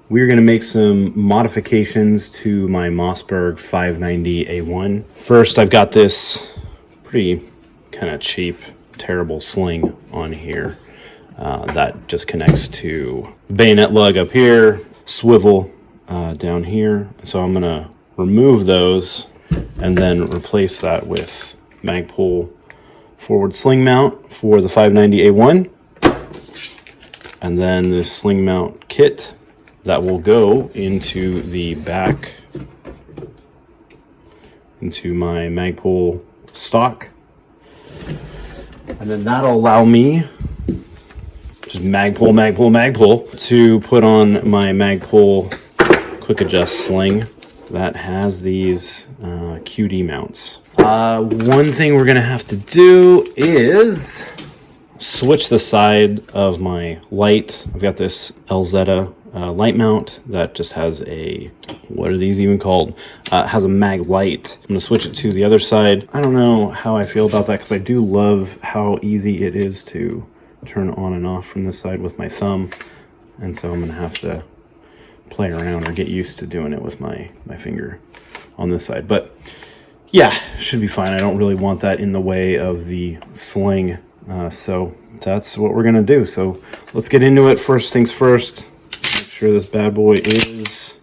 we're going to make some modifications to my Mossberg 590A1. First, I've got this pretty kind of cheap, terrible sling on here that just connects to bayonet lug up here, swivel down here. So I'm going to remove those and then replace that with Magpul forward sling mount for the 590A1. And then this sling mount kit that will go into the back, into my Magpul stock. And then that'll allow me, just Magpul, to put on my Magpul quick adjust sling that has these QD mounts. One thing we're gonna have to do is switch the side of my light. I've got this LZ light mount that just has a, what are these even called? Has a mag light. I'm gonna switch it to the other side. I don't know how I feel about that because I do love how easy it is to turn on and off from this side with my thumb. And so I'm gonna have to play around or get used to doing it with my finger on this side. But yeah, should be fine. I don't really want that in the way of the sling. So that's what we're gonna do. So let's get into it. First things first, make sure this bad boy is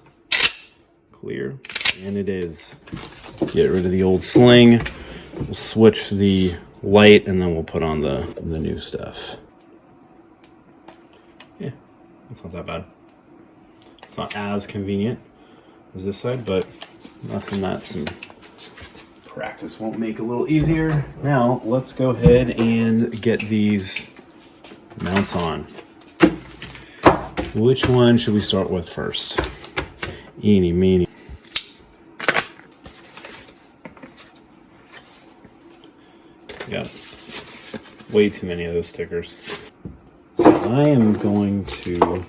clear, and it is. Get rid of the old sling. We'll switch the light, and then we'll put on the new stuff. Yeah, that's not that bad. It's not as convenient as this side, but nothing that some practice won't make a little easier. Now let's go ahead and get these mounts on. Which one should we start with first? Eeny, meeny. Got way too many of those stickers. So I am going to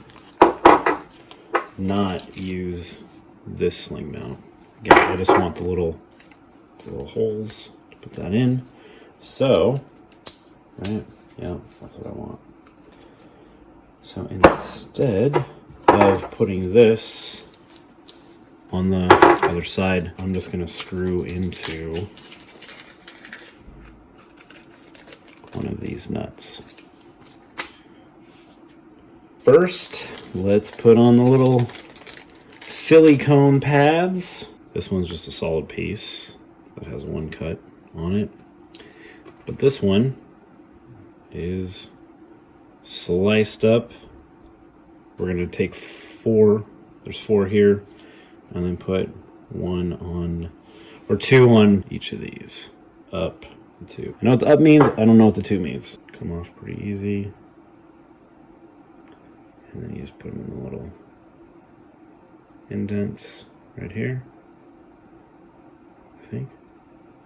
not use this sling mount. Again, I just want the little holes to put that in. So, right, yeah, that's what I want. So instead of putting this on the other side, I'm just going to screw into one of these nuts. First, let's put on the little silicone pads. This one's just a solid piece that has one cut on it. But this one is sliced up. We're going to take there's four here, and then put one on, or two on each of these. Up, two. I know what the up means, I don't know what the two means. Come off pretty easy. And then you just put them in the little indents right here, I think.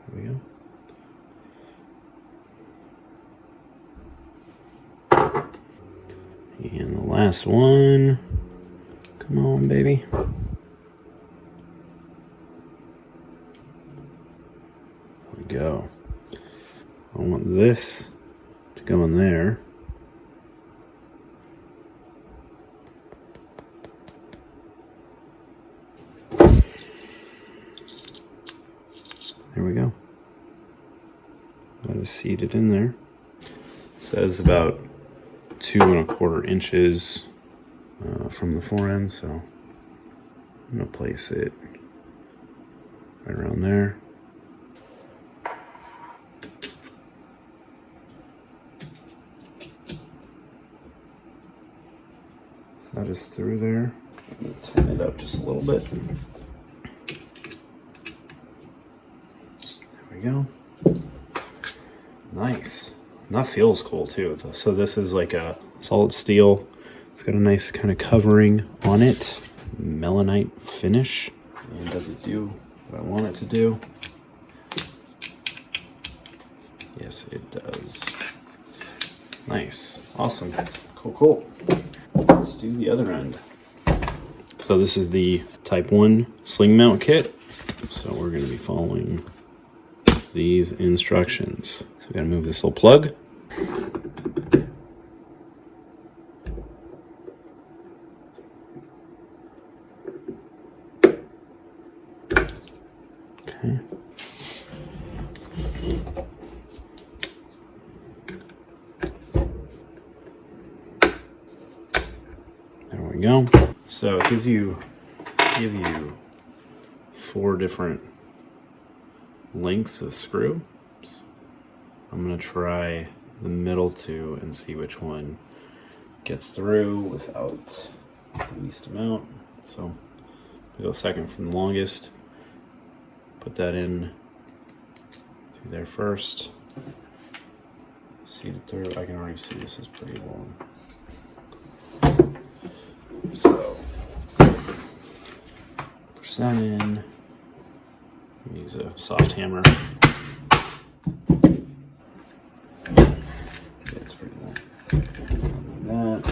There we go. And the last one. Come on, baby. There we go. I want this to go in there. There we go. That is seated in there. It says about 2 1/4 inches from the forend, so I'm gonna place it right around there. So that is through there. I'm gonna tighten it up just a little bit. There we go. Nice. And that feels cool too. So this is like a solid steel. It's got a nice kind of covering on it. Melanite finish. And does it do what I want it to do? Yes, it does. Nice. Awesome. Cool, cool. Let's do the other end. So this is the Type 1 sling mount kit. So we're going to be following these instructions. So we got to move this little plug. Okay. There we go. So it gives you 4 different lengths of screw. I'm gonna try the middle 2 and see which one gets through without the least amount. So I go second from the longest. Put that in through there first. Seat it through. I can already see this is pretty long. So push that in. Use a soft hammer. It's pretty long. That.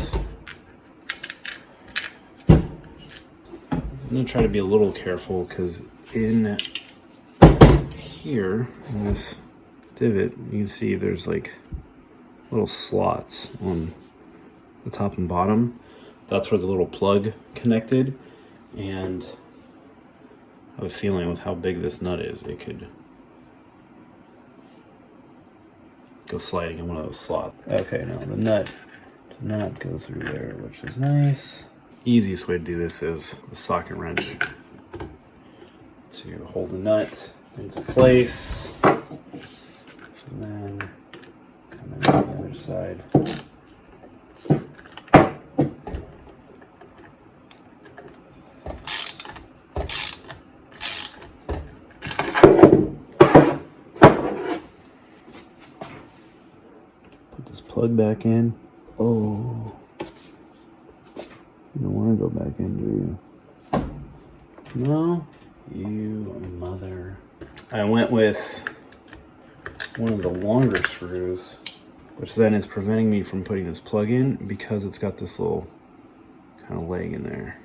I'm gonna try to be a little careful because in here, in this divot, you can see there's like little slots on the top and bottom. That's where the little plug connected, and I have a feeling with how big this nut is, it could go sliding in one of those slots. Okay, now the nut does not go through there, which is nice. Easiest way to do this is the socket wrench to hold the nut into place, and then come in on the other side. Put this plug back in. Oh, you don't want to go back in, do you? No, you mother. I went with one of the longer screws, which then is preventing me from putting this plug in because it's got this little kind of leg in there.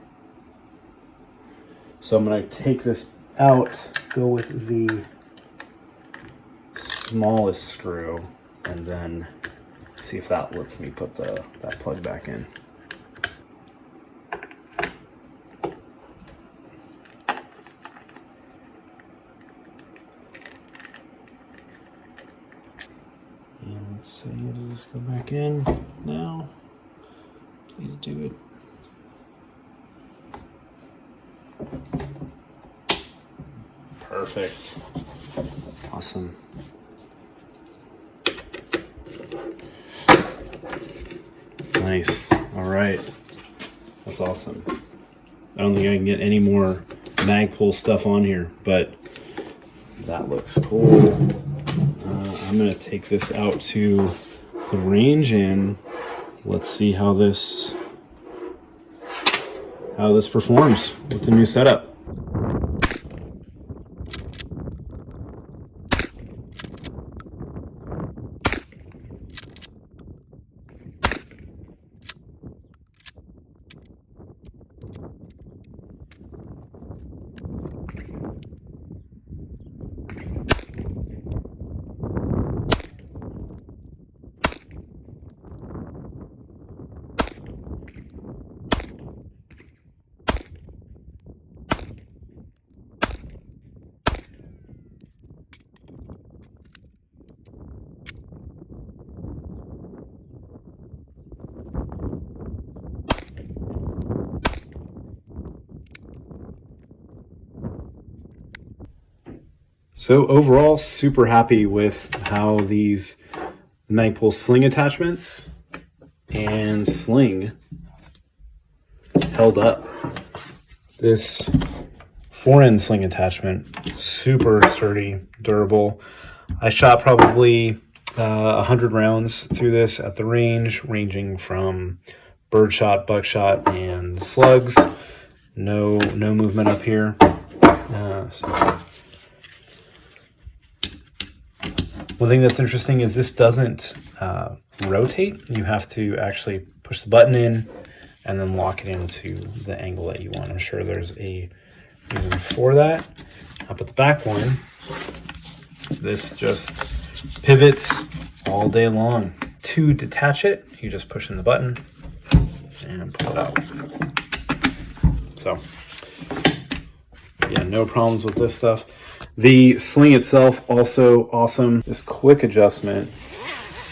So I'm going to take this out, go with the smallest screw, and then see if that lets me put that plug back in. And let's see, does this go back in now? Please do it. Perfect. Awesome. Nice. All right. That's awesome. I don't think I can get any more Magpul stuff on here, but that looks cool. I'm going to take this out to the range and let's see how this performs with the new setup. So overall, super happy with how these Magpul sling attachments and sling held up. This 4-end sling attachment, super sturdy, durable. I shot probably 100 rounds through this at the range, ranging from birdshot, buckshot, and slugs. No movement up here. One thing that's interesting is this doesn't rotate. You have to actually push the button in and then lock it into the angle that you want. I'm sure there's a reason for that. Up at the back one, this just pivots all day long. To detach it, you just push in the button and pull it out. So Yeah, no problems with this stuff. The sling itself, also awesome. This quick adjustment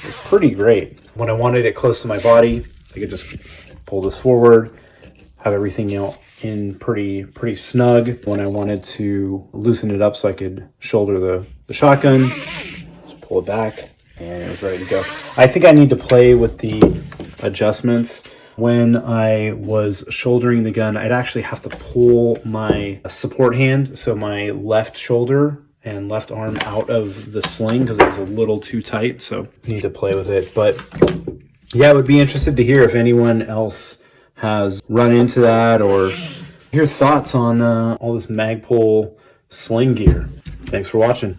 is pretty great. When I wanted it close to my body, I could just pull this forward, have everything in pretty snug. When I wanted to loosen it up so I could shoulder the shotgun, just pull it back and it was ready to go. I think I need to play with the adjustments. When I was shouldering the gun, I'd actually have to pull my support hand, so my left shoulder and left arm, out of the sling because it was a little too tight, so I need to play with it. But yeah, I would be interested to hear if anyone else has run into that or your thoughts on all this Magpul sling gear. Thanks for watching.